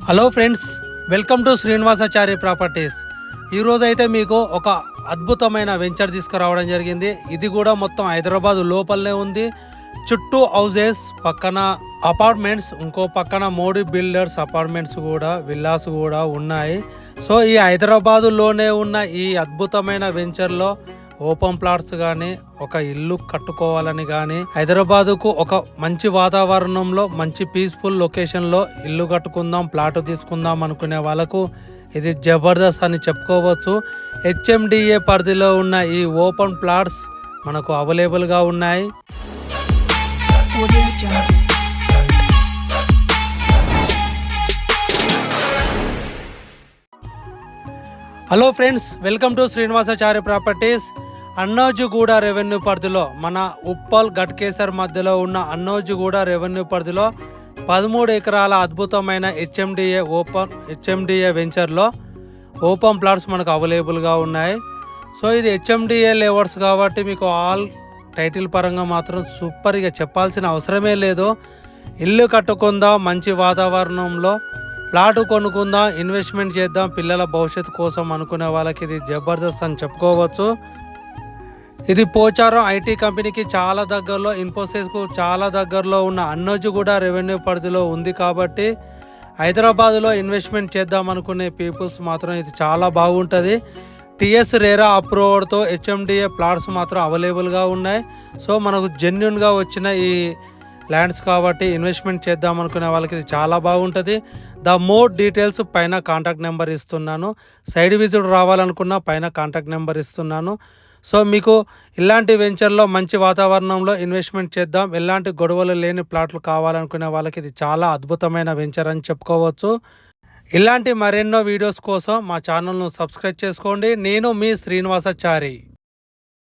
Hello friends, welcome to Srinivasachari properties. ఈరోజు అయితే మీకు ఒక అద్భుతమైన వెంచర్ తీసుకురావడం జరిగింది. ఇది కూడా మొత్తం హైదరాబాద్ లోపలనే ఉంది. చుట్టూ హౌజెస్, పక్కన అపార్ట్మెంట్స్, ఇంకో పక్కన మోడీ బిల్డర్స్ అపార్ట్మెంట్స్ కూడా, విల్లాస్ కూడా ఉన్నాయి. సో ఈ హైదరాబాదులోనే ఉన్న ఈ అద్భుతమైన వెంచర్లో ఓపెన్ ప్లాట్స్ కానీ, ఒక ఇల్లు కట్టుకోవాలని కానీ, హైదరాబాదుకు ఒక మంచి వాతావరణంలో మంచి పీస్ఫుల్ లొకేషన్లో ఇల్లు కట్టుకుందాం, ప్లాట్ తీసుకుందాం అనుకునే వాళ్ళకు ఇది జబర్దస్త్ అని చెప్పుకోవచ్చు. హెచ్ఎండిఏ పరిధిలో ఉన్న ఈ ఓపెన్ ప్లాట్స్ మనకు అవైలబుల్గా ఉన్నాయి. Hello friends, welcome to Srinivasachari properties. Annojiguda revenue పరిధిలో, మన ఉప్పల్ గట్కేసర్ మధ్యలో ఉన్న అన్నోజిగూడ రెవెన్యూ పరిధిలో 13 ఎకరాల అద్భుతమైన హెచ్ఎండిఏ వెంచర్లో ఓపెన్ ప్లాట్స్ మనకు అవైలబుల్గా ఉన్నాయి. సో ఇది హెచ్ఎండిఏ లేఅవుట్స్ కాబట్టి మీకు ఆల్ టైటిల్ పరంగా మాత్రం సూపర్, ఇక చెప్పాల్సిన అవసరమే లేదు. ఇల్లు కట్టుకుందాం, మంచి వాతావరణంలో ప్లాట్ కొనుక్కుందాం, ఇన్వెస్ట్మెంట్ చేద్దాం పిల్లల భవిష్యత్తు కోసం అనుకునే వాళ్ళకి ఇది జబర్దస్త్ అని చెప్పుకోవచ్చు. ఇది పోచారం ఐటీ కంపెనీకి చాలా దగ్గరలో, ఇన్ఫోసిస్కు చాలా దగ్గరలో ఉన్న అన్నోజిగూడ రెవెన్యూ పరిధిలో ఉంది కాబట్టి హైదరాబాద్లో ఇన్వెస్ట్మెంట్ చేద్దాం అనుకునే పీపుల్స్ మాత్రం ఇది చాలా బాగుంటుంది. టిఎస్ రేరా అప్రూవర్తో హెచ్ఎండిఏ ప్లాట్స్ మాత్రం అవైలబుల్గా ఉన్నాయి. సో మనకు జెన్యున్గా వచ్చిన ఈ ల్యాండ్స్ కాబట్టి ఇన్వెస్ట్మెంట్ చేద్దాం అనుకునే వాళ్ళకి ఇది చాలా బాగుంటుంది. ద మోర్ డీటెయిల్స్ పైన కాంటాక్ట్ నెంబర్ ఇస్తున్నాను. సైడ్ విజిట్ రావాలనుకున్న పైన కాంటాక్ట్ నెంబర్ ఇస్తున్నాను. సో మీకు ఇలాంటి వెంచర్లో మంచి వాతావరణంలో ఇన్వెస్ట్మెంట్ చేద్దాం, ఎలాంటి గొడవలు లేని ప్లాట్లు కావాలనుకునే వాళ్ళకి ఇది చాలా అద్భుతమైన వెంచర్ అని చెప్పుకోవచ్చు. ఇలాంటి మరెన్నో వీడియోస్ కోసం మా ఛానల్ను సబ్స్క్రైబ్ చేసుకోండి. నేను మీ శ్రీనివాసాచారి.